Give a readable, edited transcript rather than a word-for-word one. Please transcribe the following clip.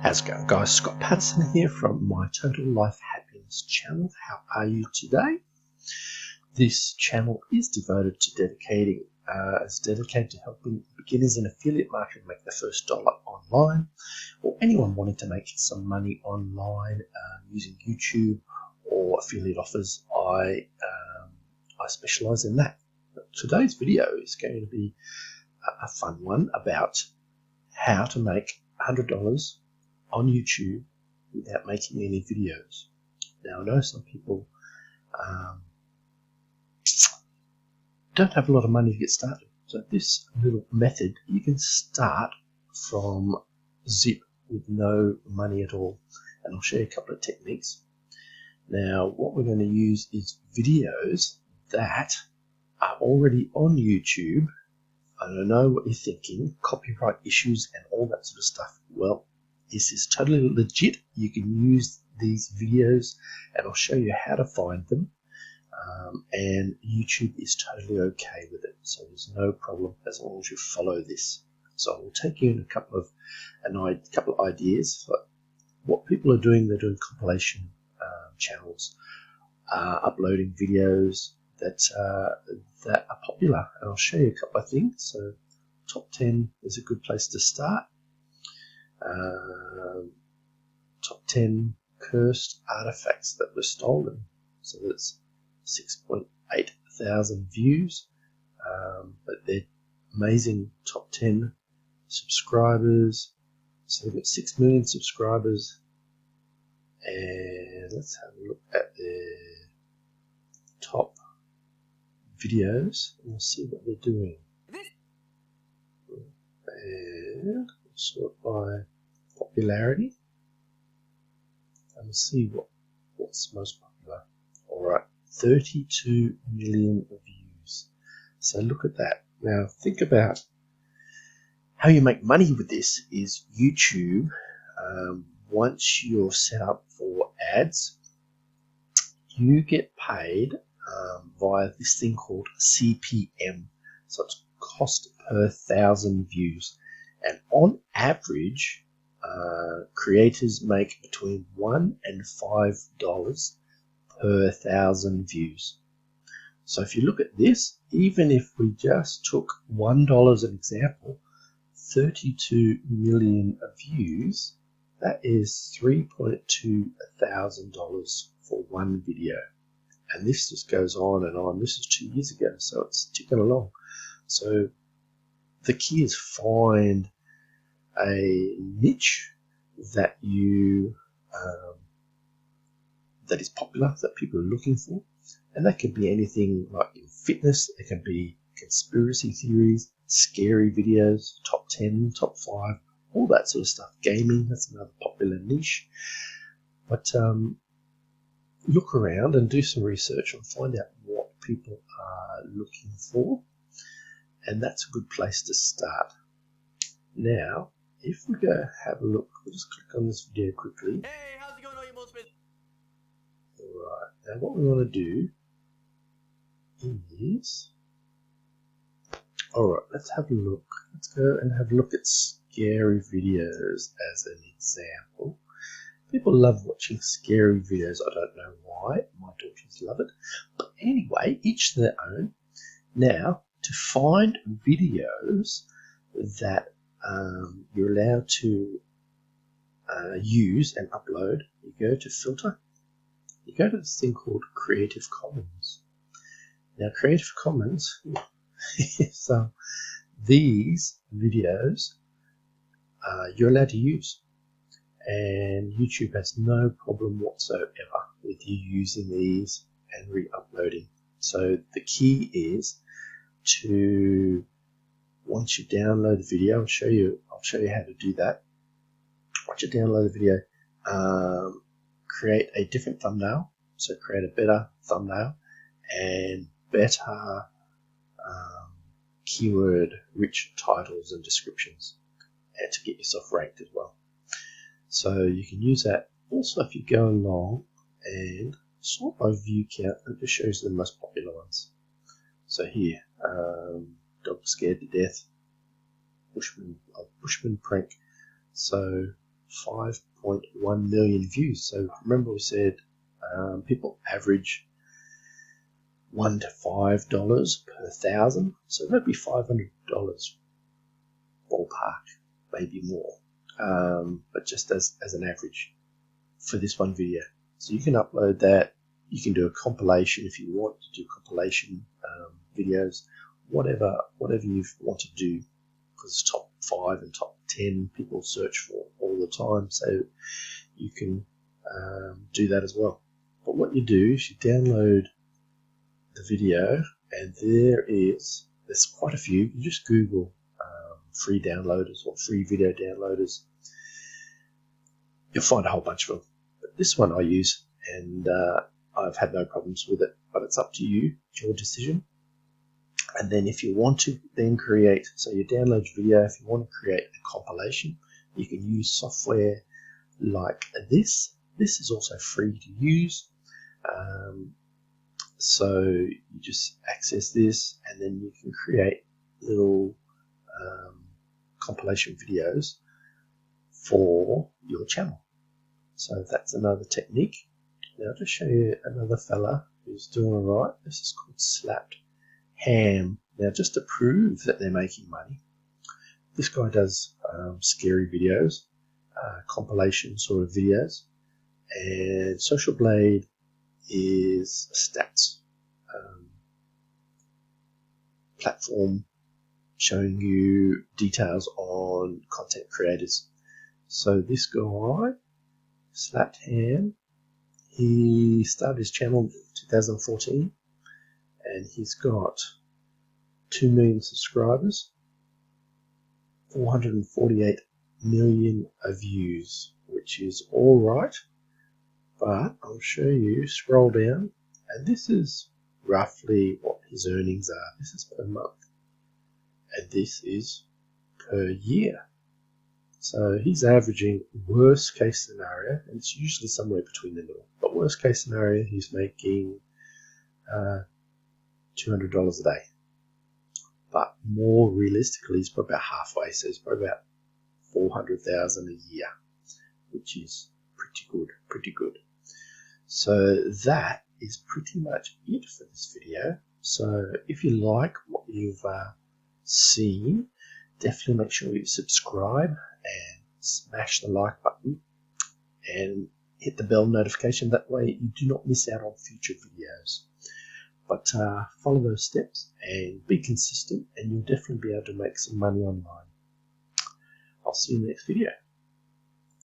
How's it going, guys? Scott Patterson here from my Total Life Happiness channel. How are you today? This channel is devoted to dedicated to helping beginners in affiliate marketing make their first dollar online, or anyone wanting to make some money online using YouTube or affiliate offers. I specialize in that. But today's video is going to be a fun one about how to make $100 on YouTube without making any videos. Now, I know some people don't have a lot of money to get started. So this little method, you can start from zip with no money at all. And I'll show you a couple of techniques. Now, what we're going to use is videos that are already on YouTube. I don't know what you're thinking, copyright issues and all that sort of stuff. Well, this is totally legit. You can use these videos and I'll show you how to find them. And YouTube is totally okay with it. So there's no problem as long as you follow this. So I'll take you in a couple of ideas. But what people are doing, they're doing compilation channels, uploading videos that are popular. And I'll show you a couple of things. So top 10 is a good place to start. Top 10 cursed artifacts that were stolen. So that's 6.8 thousand views, but they're amazing. Top 10 subscribers. So they've got 6 million subscribers. And let's have a look at their top videos and we'll see what they're doing. And sort by popularity and we'll see what's most popular. Alright, 32 million views. So look at that. Now think about how you make money with this. Is YouTube, once you're set up for ads, you get paid via this thing called CPM. So it's cost per 1,000 views. And on average, creators make between $1 and $5 per 1,000 views. So if you look at this, even if we just took $1 as an example, 32 million views, that is $3.2 thousand for one video. And this just goes on and on. This is 2 years ago, so it's ticking along. So the key is find a niche that you that is popular, that people are looking for, and that could be anything like in fitness. It can be conspiracy theories, scary videos, top 10, top 5, all that sort of stuff. Gaming, that's another popular niche. But look around and do some research and find out what people are looking for, and that's a good place to start. Now, if we go have a look, we'll just click on this video quickly. Hey, how's it going, all you most business? Alright, now what we want to do is, alright, let's have a look. Let's go and have a look at scary videos as an example. People love watching scary videos. I don't know why. My daughters love it. But anyway, each their own. Now, to find videos that you're allowed to use and upload, you go to filter. You go to this thing called Creative Commons. Now, Creative Commons, so these videos you're allowed to use. And YouTube has no problem whatsoever with you using these and re-uploading. So the key is to, once you download the video, I'll show you how to do that. Once you download the video, create a different thumbnail. So create a better thumbnail and better keyword rich titles and descriptions, and to get yourself ranked as well. So you can use that. Also, if you go along and sort by view count, it just shows you the most popular ones. So here, dog scared to death, Bushman prank. So 5.1 million views. So remember we said people average $1 to $5 per thousand, so that'd be $500 ballpark, maybe more, but just as an average for this one video. So you can upload that. You can do a compilation if you want to do compilation videos, whatever you want to do, because top 5 and top 10 people search for all the time, so you can do that as well. But what you do is you download the video, and there's quite a few. You just Google free downloaders or free video downloaders. You'll find a whole bunch of them. But this one I use, and I've had no problems with it, but it's up to you. It's your decision. And then if you want to then create, so you download your video, if you want to create a compilation, you can use software like this. This is also free to use. So you just access this, and then you can create little compilation videos for your channel. So that's another technique. Now I'll just show you another fella who's doing all right. This is called Slapped Ham. Now just to prove that they're making money, this guy does scary videos, compilation sort of videos, and Social Blade is a stats platform showing you details on content creators. So this guy, Slapped Ham, he started his channel in 2014, and he's got 2 million subscribers, 448 million views, which is all right. But I'll show you, scroll down, and this is roughly what his earnings are. This is per month, and this is per year. So he's averaging, worst case scenario, and it's usually somewhere between the middle, but worst case scenario, he's making $200 a day. But more realistically, he's probably about halfway, so he's probably about $400,000 a year, which is pretty good. So that is pretty much it for this video. So if you like what you've seen, definitely make sure you subscribe and smash the like button and hit the bell notification. That way you do not miss out on future videos. But follow those steps and be consistent, and you'll definitely be able to make some money online. I'll see you in the next video.